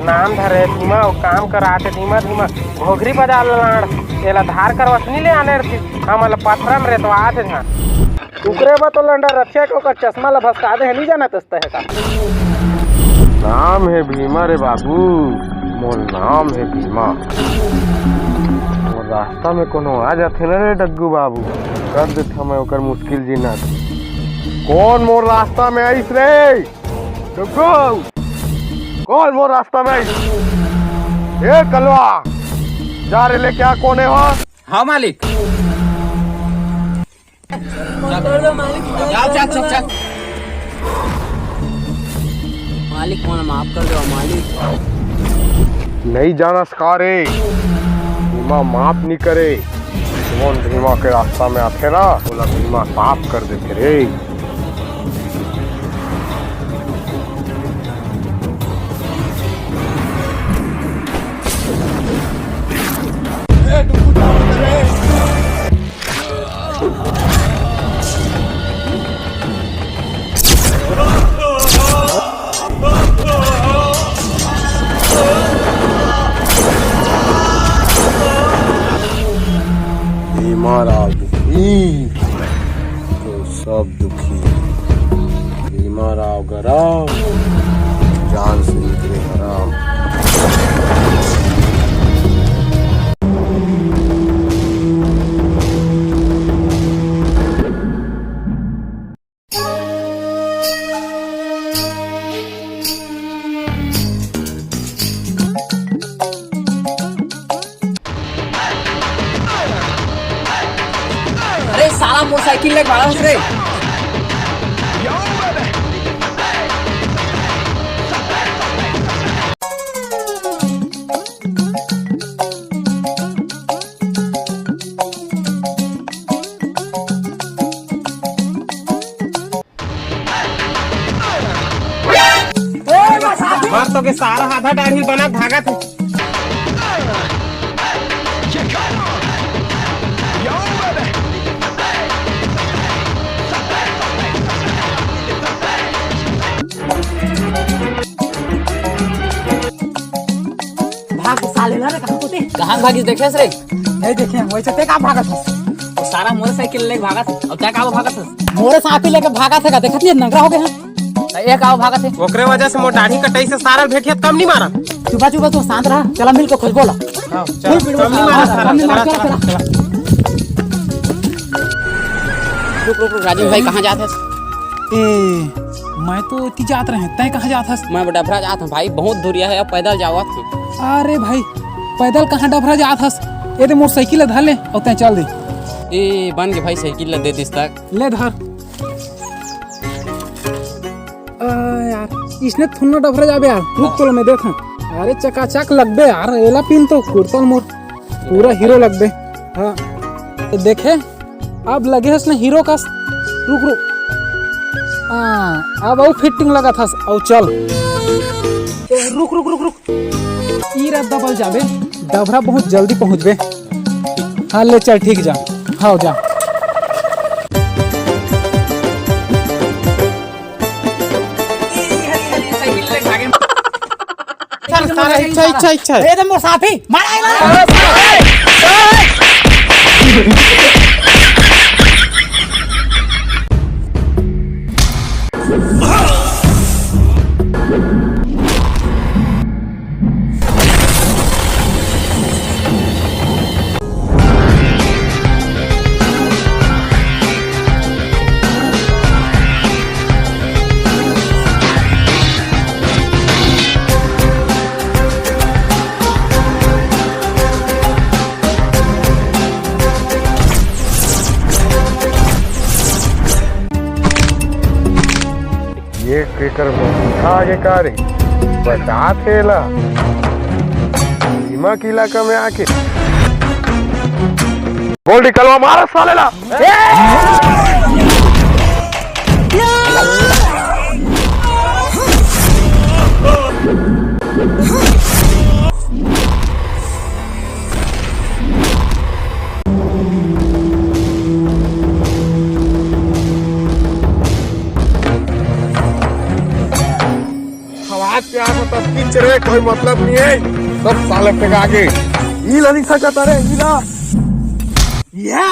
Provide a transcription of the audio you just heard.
नाम धरे धीमा काम कराते धीमा धीमा घोघरी बजा लाड़ एला धार कर वसनी ले आने रही हमला पथरा में रेतवा आते था उकरे बा तो लंडा रथिया के ओकर चश्मा ला भसका दे नहीं जाना तस्ता है का नाम है भीमा रे बाबू मोर नाम है भीमा मोर रास्ता में कोनो आ जाथे न रे डग्गू बाबू कर देता मैं ओकर मुश्किल जीना कौन मोर रास्ता में आइस रे डग्गू कौन मोर रास्ता में आइस ए कलवा जा रे ले क्या कोने हो हाँ मालिक चल मालिक कौन माफ कर दो मालिक नहीं जाना सकारे भीमा माफ नहीं करे कौन भीमा के रास्ता में आते ना बोला भीमा साफ कर देते रे भीमा दुखी तो सब दुखी भीमा राव गराम जान से निकले हराम साला मोटरसाइकिल ले भाड़ा रे मार तो के सारा आधा डाढ़ी बना भागा थे कहाँ भागी देखे रे नहीं देखे वैसे ते का भागत है सारा मोटरसाइकिल लेके भागा था और क्या का भागा था मोरे साथी लेके भागा थे का देखत नहीं नंगा हो गए हैं एक आओ भागा थे ओकरे वजह से मोर दाढ़ी कटाई से सारा भेटिया कम नहीं मारा चुपा चुपा तो शांत रहा चला मिल के खोजबो ला चल कम नहीं मारा सारा रुक राजीव भाई कहाँ जाते ए मैं तो इतनी जात रहे तय कहाँ जात हस मैं डबरा जाता हूँ भाई बहुत दूरिया है पैदल जाओ अरे भाई पैदल कहाँ डबरा जात हस ये तो मोटरसाइकिल धर ले और तय चल दे ए बन के भाई साइकिल दे दिस तक ले धर यार इसने थुन्ना डबरा जाबे यार रुक तो मैं देखा अरे चकाचक लगबे यार एला पिन तो कुर्तल मोर पूरा हीरो लगबे हाँ तो देखे अब लगे हस ना हीरो का रुक रुक अब फिटिंग लगा था और चल रुक रुक रुक रुक ई रद्दा बल जाबे डबरा बहुत जल्दी पहुँचबे हाँ ले चल ठीक जा हाँ जा इच्छा ए मोर साथी मार ये केकर आगे का रे बता थेला भीमा के इलाका में आके बोल निकलवा मारा साले ला क्या होता किच रे कोई मतलब नहीं है सब साले पे आगे ईला नहीं सकता रे ईला या